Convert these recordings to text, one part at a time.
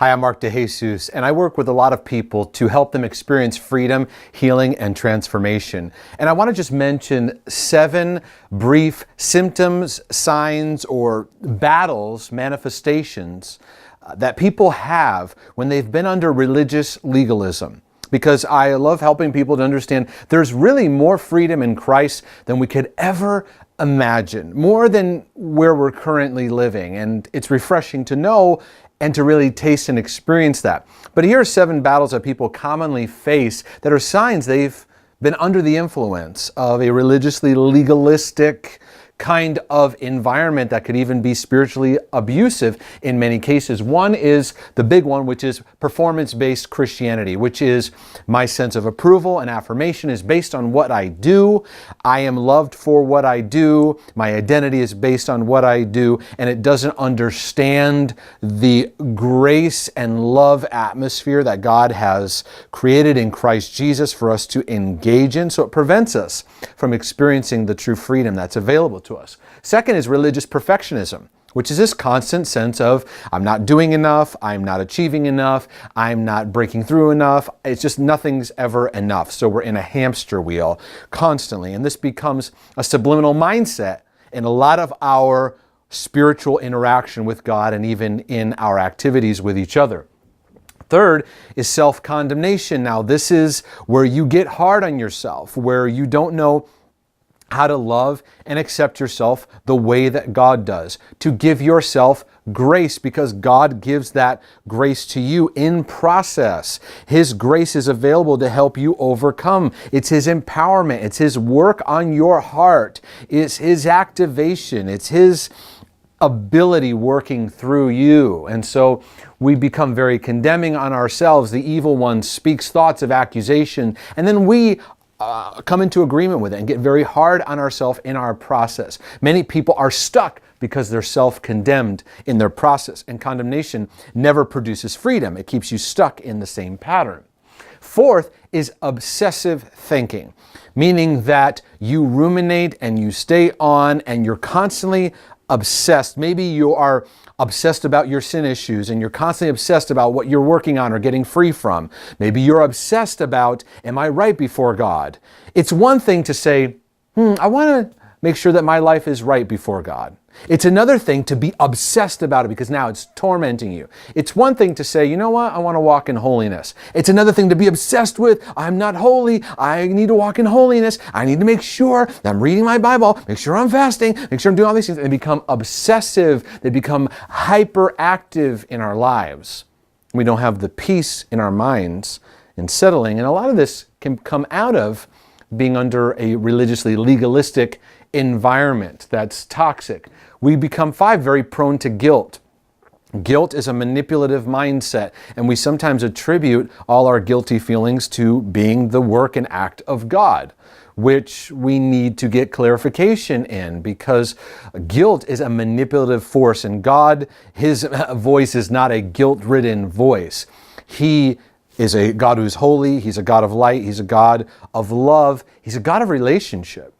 Hi, I'm Mark DeJesus, and I work with a lot of people to help them experience freedom, healing, and transformation. And I want to just mention 7 brief symptoms, signs, or battles, manifestations that people have when they've been under religious legalism. Because I love helping people to understand there's really more freedom in Christ than we could ever imagine, more than where we're currently living. And it's refreshing to know and to really taste and experience that. But here are 7 battles that people commonly face that are signs they've been under the influence of a religiously legalistic kind of environment that could even be spiritually abusive in many cases. One is the big one, which is performance-based Christianity, which is my sense of approval and affirmation is based on what I do. I am loved for what I do. My identity is based on what I do, and it doesn't understand the grace and love atmosphere that God has created in Christ Jesus for us to engage in. So it prevents us from experiencing the true freedom that's available to us. Second is religious perfectionism, which is this constant sense of I'm not doing enough, I'm not achieving enough, I'm not breaking through enough. It's just nothing's ever enough. So we're in a hamster wheel constantly. And this becomes a subliminal mindset in a lot of our spiritual interaction with God and even in our activities with each other. Third is self-condemnation. Now, this is where you get hard on yourself, where you don't know how to love and accept yourself the way that God does, to give yourself grace because God gives that grace to you in process. His grace is available to help you overcome. It's His empowerment. It's His work on your heart. It's His activation. It's His ability working through you. And so we become very condemning on ourselves. The evil one speaks thoughts of accusation, and then we come into agreement with it and get very hard on ourselves in our process. Many people are stuck because they're self-condemned in their process, and condemnation never produces freedom. It keeps you stuck in the same pattern. Fourth is obsessive thinking, meaning that you ruminate and you stay on and you're constantly obsessed. Maybe you are obsessed about your sin issues and you're constantly obsessed about what you're working on or getting free from. Maybe you're obsessed about, am I right before God? It's one thing to say, I want to make sure that my life is right before God. It's another thing to be obsessed about it because now it's tormenting you. It's one thing to say, you know what, I want to walk in holiness. It's another thing to be obsessed with, I'm not holy, I need to walk in holiness, I need to make sure that I'm reading my Bible, make sure I'm fasting, make sure I'm doing all these things. And they become obsessive, they become hyperactive in our lives. We don't have the peace in our minds and settling. And a lot of this can come out of being under a religiously legalistic environment that's toxic. We become very prone to guilt. Guilt is a manipulative mindset, and we sometimes attribute all our guilty feelings to being the work and act of God, which we need to get clarification in, because guilt is a manipulative force, and God, His voice is not a guilt-ridden voice. He is a God who's holy, He's a God of light, He's a God of love, He's a God of relationship.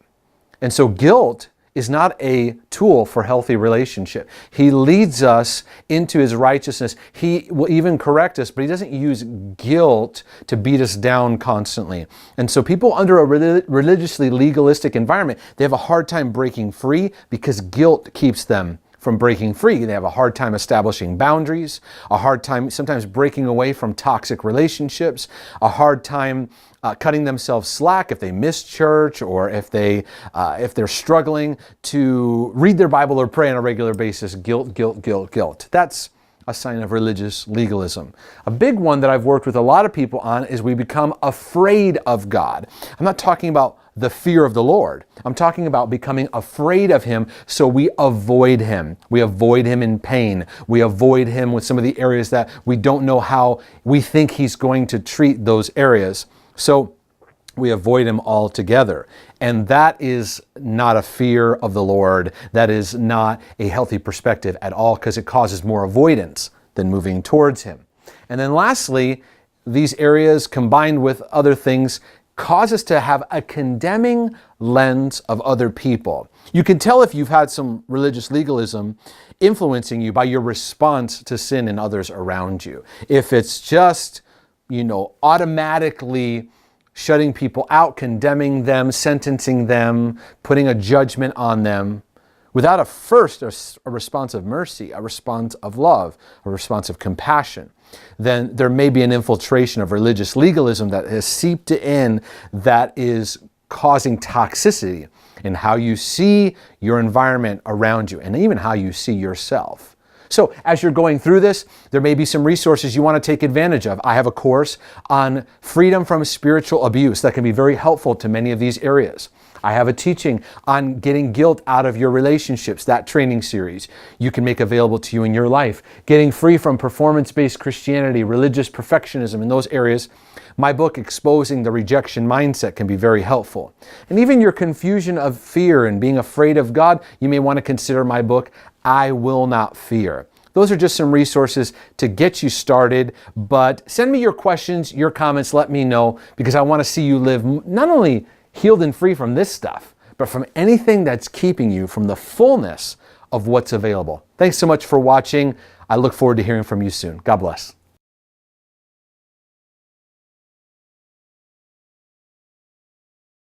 And so guilt is not a tool for healthy relationship. He leads us into His righteousness. He will even correct us, but He doesn't use guilt to beat us down constantly. And so people under a religiously legalistic environment, they have a hard time breaking free because guilt keeps them from breaking free. They have a hard time establishing boundaries, a hard time sometimes breaking away from toxic relationships, a hard time cutting themselves slack if they miss church or if they're struggling to read their Bible or pray on a regular basis. Guilt, guilt, guilt, guilt. That's a sign of religious legalism. A big one that I've worked with a lot of people on is we become afraid of God. I'm not talking about the fear of the Lord. I'm talking about becoming afraid of Him, so we avoid Him. We avoid Him in pain. We avoid Him with some of the areas that we don't know how we think He's going to treat those areas. So we avoid Him altogether. And that is not a fear of the Lord. That is not a healthy perspective at all, because it causes more avoidance than moving towards Him. And then lastly, these areas combined with other things cause us to have a condemning lens of other people. You can tell if you've had some religious legalism influencing you by your response to sin in others around you. If it's just, automatically shutting people out, condemning them, sentencing them, putting a judgment on them, without a response of mercy, a response of love, a response of compassion, then there may be an infiltration of religious legalism that has seeped in that is causing toxicity in how you see your environment around you and even how you see yourself. So as you're going through this, there may be some resources you want to take advantage of. I have a course on freedom from spiritual abuse that can be very helpful to many of these areas. I have a teaching on getting guilt out of your relationships, that training series you can make available to you in your life. Getting free from performance-based Christianity, religious perfectionism, in those areas. My book, Exposing the Rejection Mindset, can be very helpful. And even your confusion of fear and being afraid of God, you may want to consider my book, I Will Not Fear. Those are just some resources to get you started, but send me your questions, your comments, let me know, because I want to see you live not only healed and free from this stuff, but from anything that's keeping you from the fullness of what's available. Thanks so much for watching. I look forward to hearing from you soon. God bless.